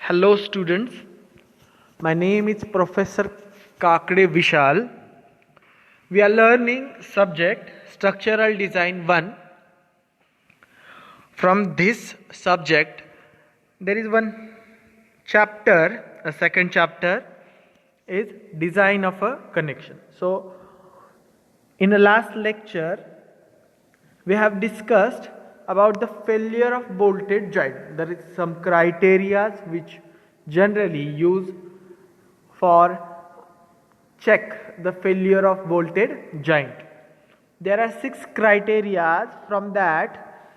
Hello students, my name is Professor Kakde Vishal. We are learning subject Structural Design 1. From this subject, there is one chapter, a second chapter is Design of a Connection. So, in the last lecture, we have discussed about the failure of bolted joint. There is some criteria which generally use for check the failure of bolted joint. There are 6 criteria. From that,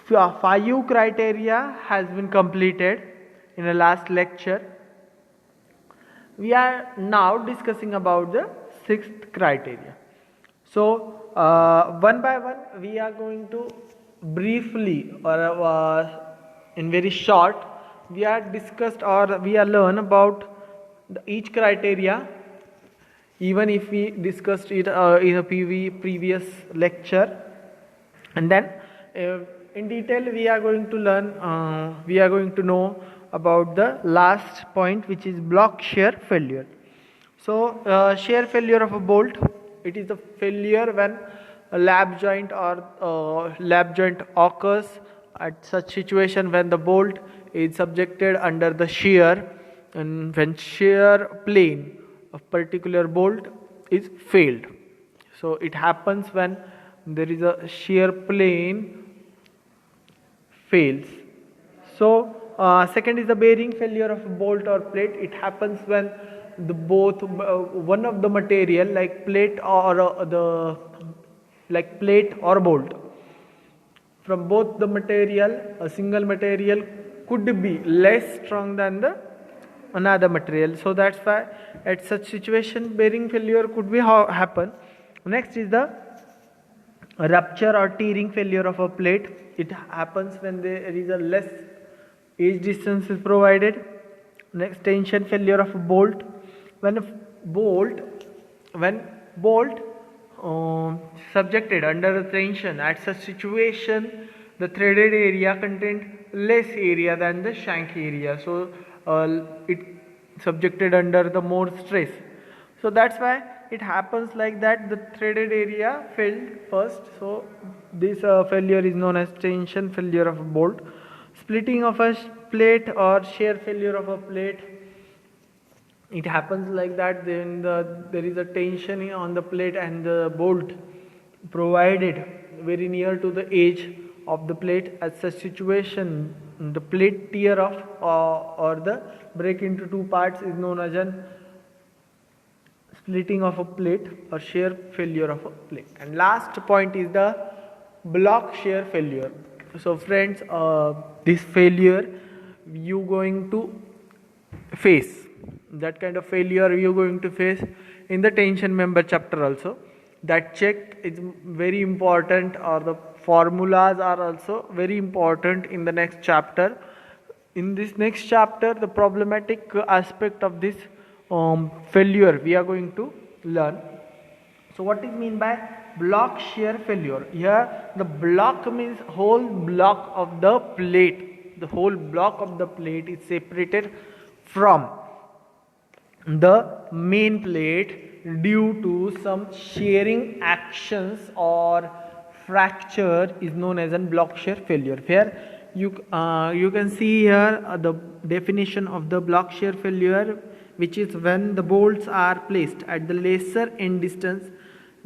5 criteria has been completed in the last lecture. We are now discussing about the 6th criteria. So one by one we are going to briefly or in very short we are discussed or we are learn about each criteria, even if we discussed it in a previous lecture, and then in detail we are going to learn we are going to know about the last point, which is block shear failure. So shear failure of a bolt, it is a failure when a lap joint or lap joint occurs at such situation when the bolt is subjected under the shear, and when shear plane of particular bolt is failed. So it happens when there is a shear plane fails. So second is the bearing failure of a bolt or plate. It happens when the both one of the material like plate or plate or bolt, from both the material, a single material could be less strong than the another material. So that's why at such situation bearing failure could be happen. Next is the rupture or tearing failure of a plate. It happens when there is a less edge distance is provided. Next, tension failure of a bolt. When bolt subjected under tension, at such situation the threaded area contained less area than the shank area, so it subjected under the more stress. So that's why it happens like that, the threaded area failed first. So this failure is known as tension failure of a bolt. Splitting of a plate or shear failure of a plate, it happens like that. Then there is a tension on the plate and the bolt provided very near to the edge of the plate. At such situation the plate tear off or the break into two parts is known as an splitting of a plate or shear failure of a plate. And last point is the block shear failure. So friends, this failure you going to face, that kind of failure you going to face in the tension member chapter also. That check is very important, or the formulas are also very important in the next chapter. In this next chapter, the problematic aspect of this failure we are going to learn. So what is mean by block shear failure? Here the block means whole block of the plate. The whole block of the plate is separated from the main plate due to some shearing actions or fracture is known as a block shear failure. Here you can see here the definition of the block shear failure, which is when the bolts are placed at the lesser end distance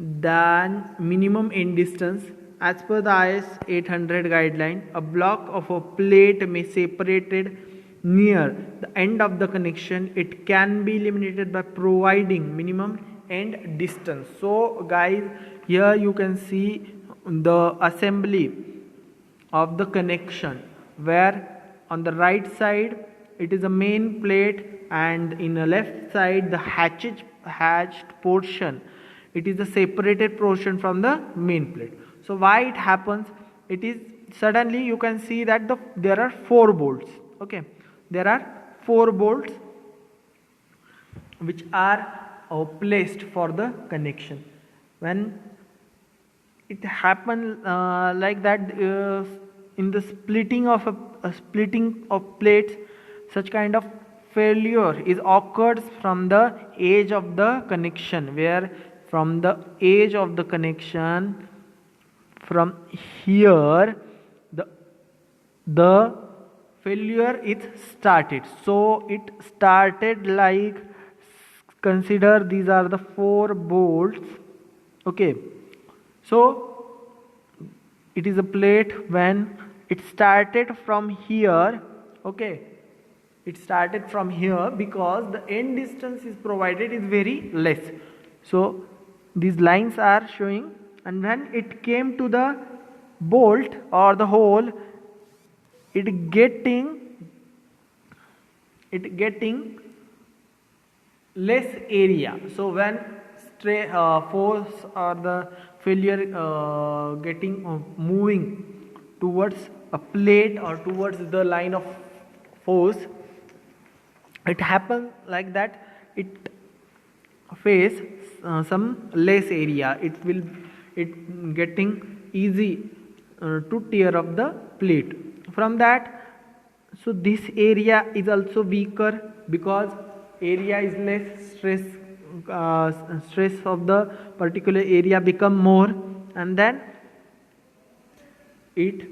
than minimum end distance. As per the IS 800 guideline, a block of a plate may separated near the end of the connection. It can be eliminated by providing minimum end distance. So guys, here you can see the assembly of the connection, where on the right side it is a main plate, and in the left side the hatched portion, it is the separated portion from the main plate. So why it happens? It is suddenly you can see that there are 4 bolts. Okay, there are 4 bolts which are placed for the connection. When it happens like that, in the splitting of plates, such kind of failure is occurs from the edge of the connection, where from the edge of the connection, from here the failure is started. So it started like, consider these are the 4 bolts. Okay, so it is a plate. When it started from here, okay, it started from here because the end distance is provided is very less. So these lines are showing, and when it came to the bolt or the hole, it getting less area. So when force or the failure getting moving towards a plate or towards the line of force, it happens like that, it face some less area, it getting easy to tear up the plate from that. So this area is also weaker because area is less, stress of the particular area become more, and then it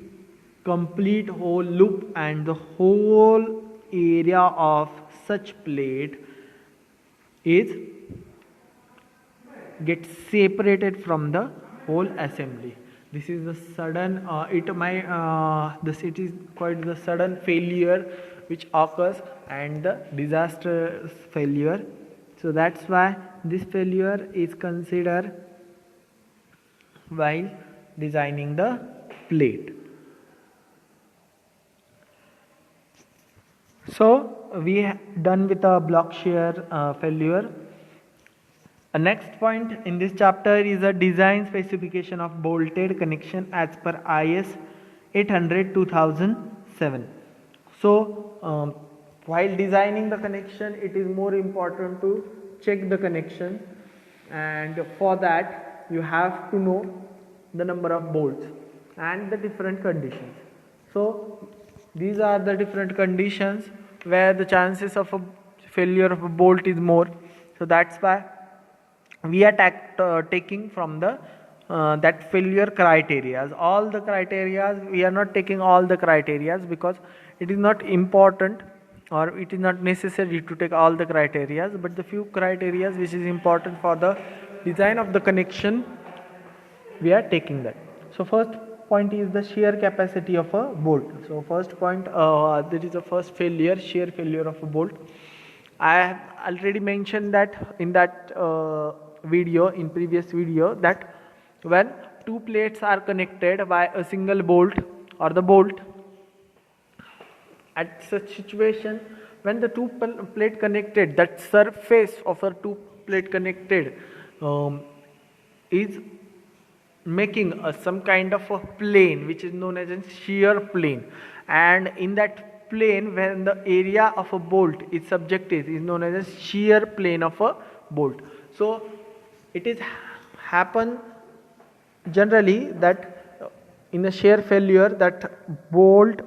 complete whole loop, and the whole area of such plate is get separated from the whole assembly. This is the sudden it is quite the sudden failure which occurs, and the disastrous failure. So that's why this failure is considered while designing the plate. So we done with a block shear failure. A next point in this chapter is a design specification of bolted connection as per IS 800-2007. So while designing the connection, it is more important to check the connection, and for that you have to know the number of bolts and the different conditions. So these are the different conditions where the chances of a failure of a bolt is more. So that's why we are taking from the that failure criterias, all the criterias. We are not taking all the criterias because it is not important, or it is not necessary to take all the criterias, but the few criterias which is important for the design of the connection, we are taking that. So first point is the shear capacity of a bolt. So first point, there is a first failure, shear failure of a bolt. I have already mentioned that in that previous video, that when 2 plates are connected by a single bolt or the bolt, at such situation, when the 2 plate connected, that surface of a 2 plate connected is making some kind of a plane which is known as a shear plane, and in that plane, when the area of a bolt is subjected, is known as a shear plane of a bolt. So it is happen generally that in a shear failure, that bolt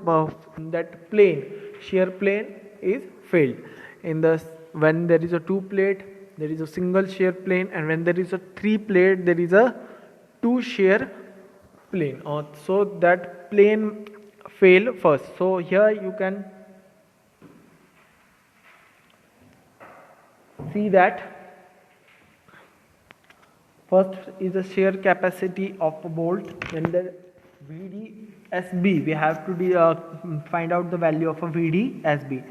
that plane, shear plane, is failed. In the when there is a 2 plate, there is a single shear plane, and when there is a 3 plate, there is a 2 shear plane. So that plane fail first. So here you can see that first is the shear capacity of a bolt. Then the VDSB, we have to find out the value of a VDSB.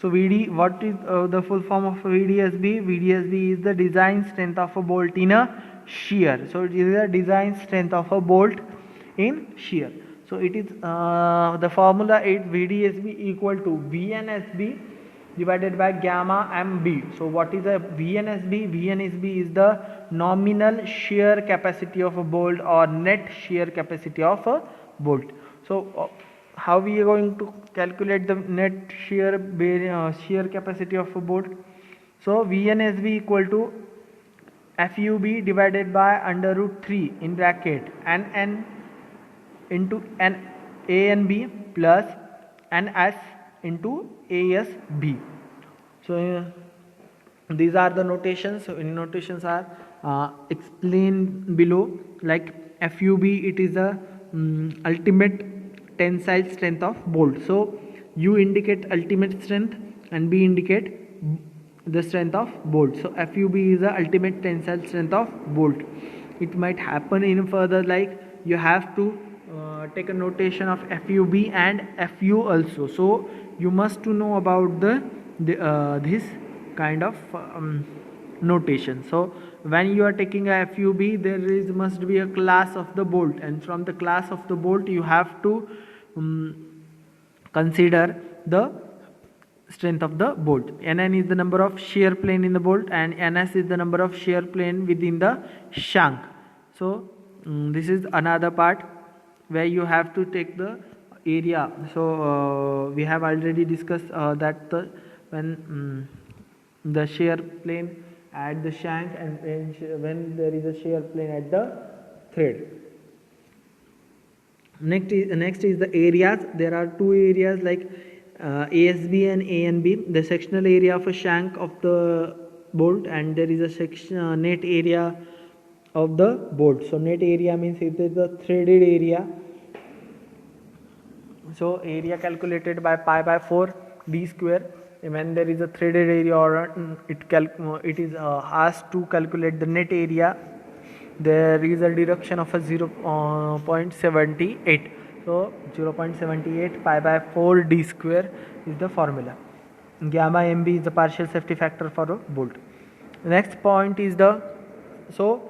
So what is the full form of VDSB? VDSB is the design strength of a bolt in a shear. So it is the design strength of a bolt in shear. So it is the formula is VDSB equal to VNSB divided by gamma MB. So what is a VNSB? VNSB is the nominal shear capacity of a bolt or net shear capacity of a bolt. So how we are going to calculate the net shear capacity of a bolt? So VNSB equal to FUB divided by under root 3 in bracket NN into N A and B plus NS into ASB. So these are the notations. So in notations are explained below. Like FUB, it is a ultimate tensile strength of bolt. So U indicate ultimate strength and B indicate the strength of bolt. So FUB is the ultimate tensile strength of bolt. It might happen in further, like you have to take a notation of FUB and FU also. So you must to know about this kind of notation. So when you are taking a FUB, there is must be a class of the bolt, and from the class of the bolt you have to consider the strength of the bolt. Nn is the number of shear plane in the bolt, and Ns is the number of shear plane within the shank. So this is another part where you have to take the area. So we have already discussed that when the shear plane at the shank and when there is a shear plane at the thread. Next is the areas. There are two areas like ASB and ANB. The sectional area of a shank of the bolt, and there is a section net area of the bolt. So net area means it is the threaded area. So area calculated by pi by 4 d square. When there is a threaded area, or it is asked to calculate the net area, there is a deduction of a 0.78. So 0.78 pi by 4 d square is the formula. Gamma mb is the partial safety factor for a bolt. Next point is so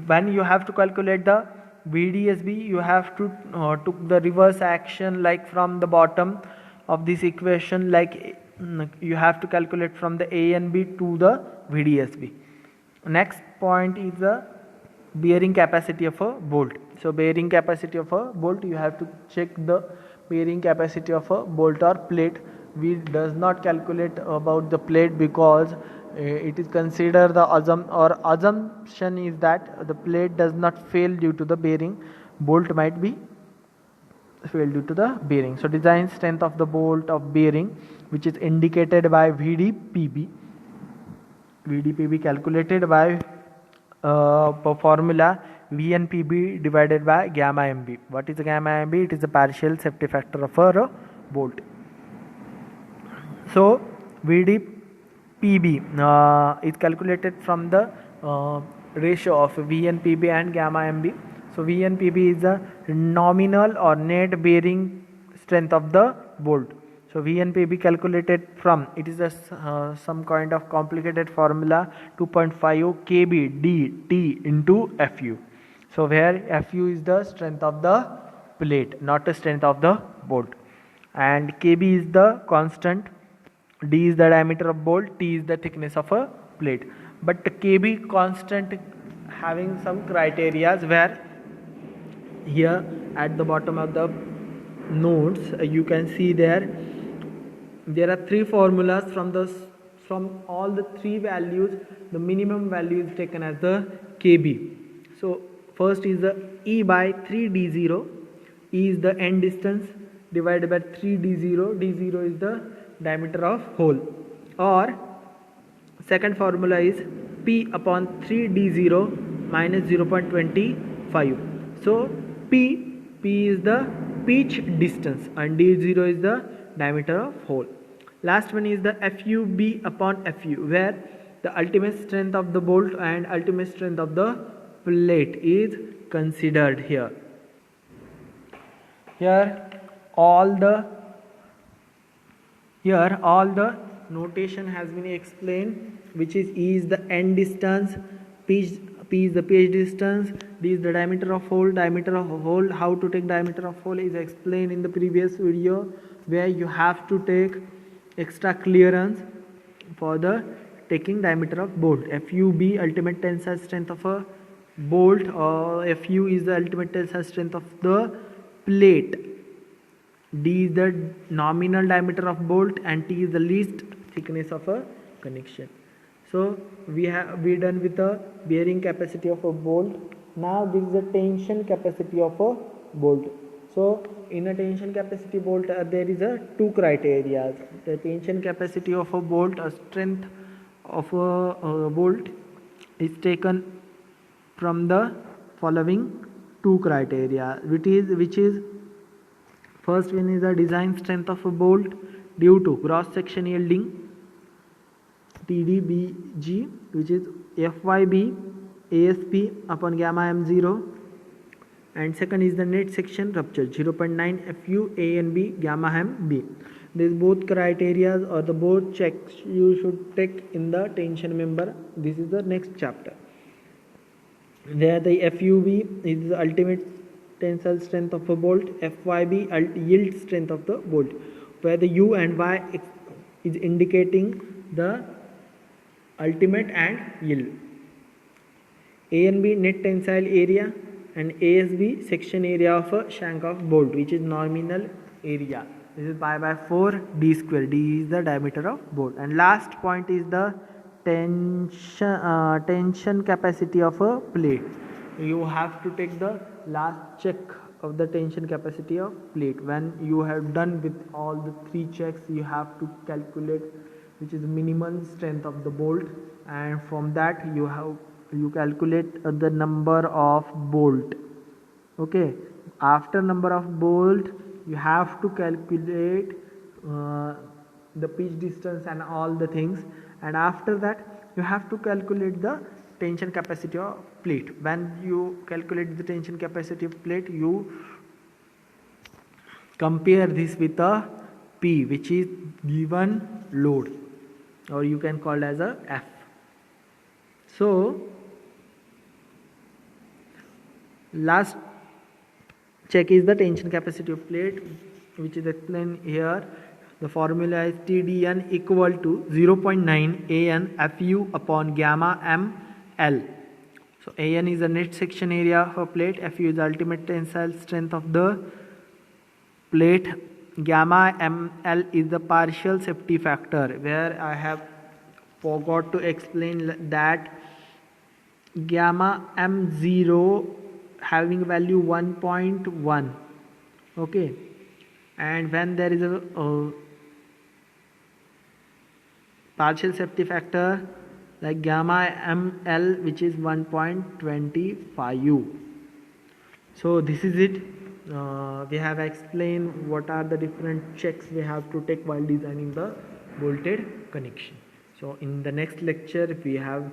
when you have to calculate the VDSB, you have to took the reverse action, like from the bottom of this equation, like you have to calculate from the A and B to the VDSB. Next point is the bearing capacity of a bolt. So bearing capacity of a bolt, you have to check the bearing capacity of a bolt or plate. We does not calculate about the plate because it is considered the assumption is that the plate does not fail due to the bearing. Bolt might be fail due to the bearing. So design strength of the bolt of bearing, which is indicated by VDPB. VDPB calculated by formula VNPB divided by gamma MB. What is the gamma MB? It is the partial safety factor of a bolt. So VDPB is calculated from the ratio of VNPB and gamma MB. So VNPB is the nominal or net bearing strength of the bolt. So VNPB calculated from, it is a some kind of complicated formula, 2.50 kb dt into Fu. So where Fu is the strength of the plate, not the strength of the bolt, and kb is the constant, d is the diameter of bolt, t is the thickness of a plate. But the kb constant having some criteria, where here at the bottom of the notes you can see there are three formulas. From all the three values, the minimum value is taken as the kb. So first is the E by 3d0. E is the end distance divided by 3d0. d0 is the diameter of hole. Or second formula is P upon 3d0 minus 0.25. So P is the pitch distance and d0 is the diameter of hole. Last one is the FUB upon FU, where the ultimate strength of the bolt and ultimate strength of the plate is considered here. Here all the notation has been explained, which is E is the end distance, P is the pitch distance, D is the diameter of hole. How to take diameter of hole is explained in the previous video, where you have to take extra clearance for the taking diameter of bolt. FUB ultimate tensile strength of a bolt, or FU is the ultimate tensile strength of the plate. D is the nominal diameter of bolt, and T is the least thickness of a connection. So we done with the bearing capacity of a bolt. Now this is the tension capacity of a bolt. So in a tension capacity bolt there is a two criteria. The tension capacity of a bolt, a strength of a bolt is taken from the following two criteria, which is first one is the design strength of a bolt due to cross section yielding TDBG, which is FYB ASP upon gamma M0, and second is the net section rupture 0.9 FU A and B gamma M B. These both criteria or the both checks you should take in the tension member. This is the next chapter. There the FUB is the ultimate tensile strength of a bolt, FYB yield strength of the bolt, where the U and Y is indicating the ultimate and yield. A and B net tensile area and ASB section area of a shank of bolt, which is nominal area. This is pi by 4 d square. D is the diameter of bolt. And last point is the tension capacity of a plate. You have to take the last check of the tension capacity of plate. When you have done with all the three checks, you have to calculate which is minimum strength of the bolt, and from that you calculate the number of bolt. Okay, after number of bolt you have to calculate the pitch distance and all the things, and after that you have to calculate the tension capacity of plate. When you calculate the tension capacity of plate, you compare this with a P, which is given load, or you can call as a F. So last check is the tension capacity of plate, which is explained here. The formula is TDN equal to 0.9 AN FU upon gamma ML. So AN is the net section area of a plate, FU is the ultimate tensile strength of the plate, gamma ML is the partial safety factor, where I have forgot to explain that gamma M0 having value 1.1. okay, and when there is a partial safety factor like gamma ML, which is 1.25. so this is it. We have explained what are the different checks we have to take while designing the bolted connection. So in the next lecture we have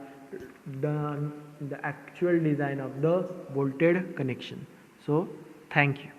done the actual design of the bolted connection. So thank you.